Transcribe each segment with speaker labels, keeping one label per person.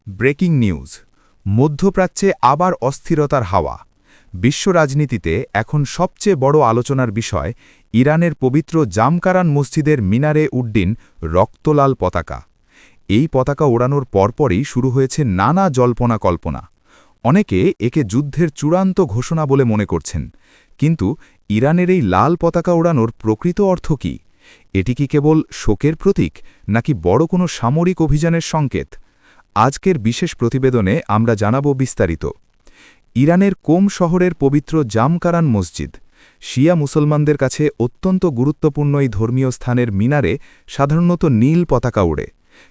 Speaker 1: Breaking news. মধ্যপ্রাচ্যে আবার অস্থিরতার হাওয়া। বিশ্ব রাজনীতিতে এখন সবচেয়ে বড় আলোচনার বিষয় ইরানের পবিত্র জামকারান মসজিদের মিনারে উড্ডিন রক্তলাল পতাকা। এই পতাকা ওড়ানোর পরপরই শুরু হয়েছে নানা জল্পনা কল্পনা। অনেকে একে যুদ্ধের চূড়ান্ত ঘোষণা বলে মনে করছেন, কিন্তু ইরানের এই লাল পতাকা ওড়ানোর প্রকৃত অর্থ কী? এটি কি কেবল শোকের প্রতীক, নাকি বড় কোনো সামরিক অভিযানের সংকেত? আজকের বিশেষ প্রতিবেদনে আমরা জানাব বিস্তারিত। ইরানের কোম শহরের পবিত্র জামকারান মসজিদ, শিয়া মুসলমানদের কাছে অত্যন্ত গুরুত্বপূর্ণ এই ধর্মীয় স্থানের মিনারে সাধারণত নীল পতাকা ওড়ে,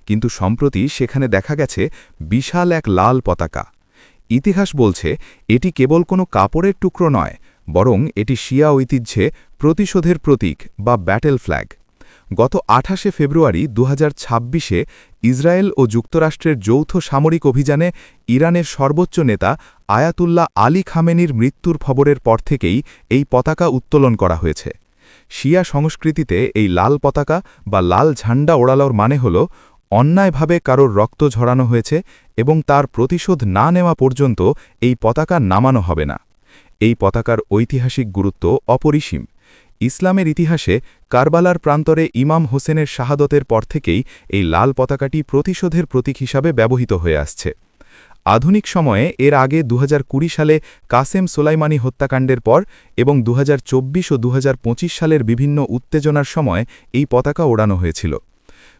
Speaker 1: কিন্তু সম্প্রতি সেখানে দেখা গেছে বিশাল এক লাল পতাকা। ইতিহাস বলছে এটি কেবল কোনো কাপড়ের টুকরো নয়, বরং এটি শিয়া ঐতিহ্যে প্রতিশোধের প্রতীক বা ব্যাটেল ফ্ল্যাগ। গত ২৮শে ফেব্রুয়ারি ২০২৬-এ ইসরায়েল ও যুক্তরাষ্ট্রের যৌথ সামরিক অভিযানে ইরানের সর্বোচ্চ নেতা আয়াতুল্লাহ আলী খামেনির মৃত্যুর খবরের পর থেকেই এই পতাকা উত্তোলন করা হয়েছে। শিয়া সংস্কৃতিতে এই লাল পতাকা বা লাল ঝান্ডা ওড়ানোর মানে হল অন্যায়ভাবে কারোর রক্ত ঝরানো হয়েছে এবং তার প্রতিশোধ না নেওয়া পর্যন্ত এই পতাকা নামানো হবে না। এই পতাকার ঐতিহাসিক গুরুত্ব অপরিসীম। ইসলামের ইতিহাসে কারবালার প্রান্তরে ইমাম হোসেনের শাহাদতের পর থেকেই এই লাল পতাকাটি প্রতিশোধের প্রতীক হিসাবে ব্যবহৃত হয়ে আসছে। আধুনিক সময়ে এর আগে ২০২০ সালে কাসেম সোলাইমানি হত্যাকাণ্ডের পর এবং ২০২৪ ও ২০২৫ সালের বিভিন্ন উত্তেজনার সময় এই পতাকা ওড়ানো হয়েছিল।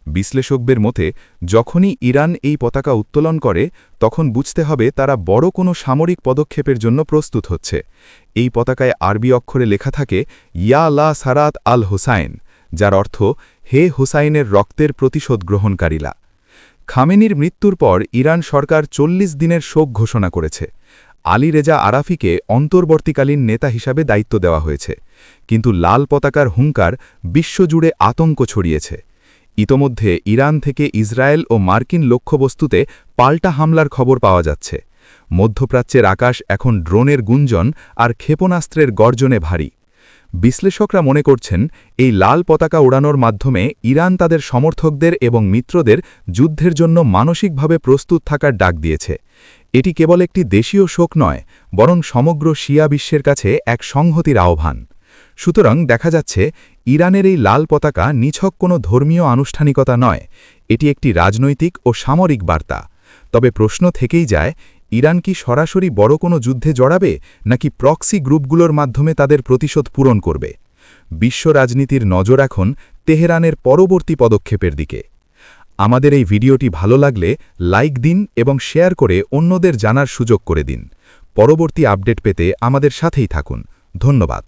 Speaker 1: বিশ্লেষকদের মতে, যখনই ইরান এই পতাকা উত্তোলন করে, তখন বুঝতে হবে তারা বড় কোনো সামরিক পদক্ষেপের জন্য প্রস্তুত হচ্ছে। এই পতাকায় আরবি অক্ষরে লেখা থাকে ইয়া লা সারাত আল হোসাইন, যার অর্থ হে হোসাইনের রক্তের প্রতিশোধ গ্রহণকারীরা। খামেনির মৃত্যুর পর ইরান সরকার ৪০ দিনের শোক ঘোষণা করেছে। আলী রেজা আরাফিকে অন্তর্বর্তীকালীন নেতা হিসাবে দায়িত্ব দেওয়া হয়েছে, কিন্তু লাল পতাকার হুঙ্কার বিশ্বজুড়ে আতঙ্ক ছড়িয়েছে। ইতোমধ্যে ইরান থেকে ইসরায়েল ও মার্কিন লক্ষ্যবস্তুতে পাল্টা হামলার খবর পাওয়া যাচ্ছে। মধ্যপ্রাচ্যের আকাশ এখন ড্রোনের গুঞ্জন আর ক্ষেপণাস্ত্রের গর্জনে ভারী। বিশ্লেষকরা মনে করছেন এই লাল পতাকা ওড়ানোর মাধ্যমে ইরান তাদের সমর্থকদের এবং মিত্রদের যুদ্ধের জন্য মানসিকভাবে প্রস্তুত থাকার ডাক দিয়েছে। এটি কেবল একটি দেশীয় শোক নয়, বরং সমগ্র শিয়া বিশ্বের কাছে এক সংহতির আহ্বান। সুতরাং দেখা যাচ্ছে ইরানের এই লাল পতাকা নিছক কোনো ধর্মীয় আনুষ্ঠানিকতা নয়, এটি একটি রাজনৈতিক ও সামরিক বার্তা। তবে প্রশ্ন থেকেই যায়, ইরান কি সরাসরি বড় কোনো যুদ্ধে জড়াবে, নাকি প্রক্সি গ্রুপগুলোর মাধ্যমে তাদের প্রতিশোধ পূরণ করবে? বিশ্ব রাজনীতির নজর এখন তেহরানের পরবর্তী পদক্ষেপের দিকে। আমাদের এই ভিডিওটি ভালো লাগলে লাইক দিন এবং শেয়ার করে অন্যদের জানার সুযোগ করে দিন। পরবর্তী আপডেট পেতে আমাদের সাথেই থাকুন। ধন্যবাদ।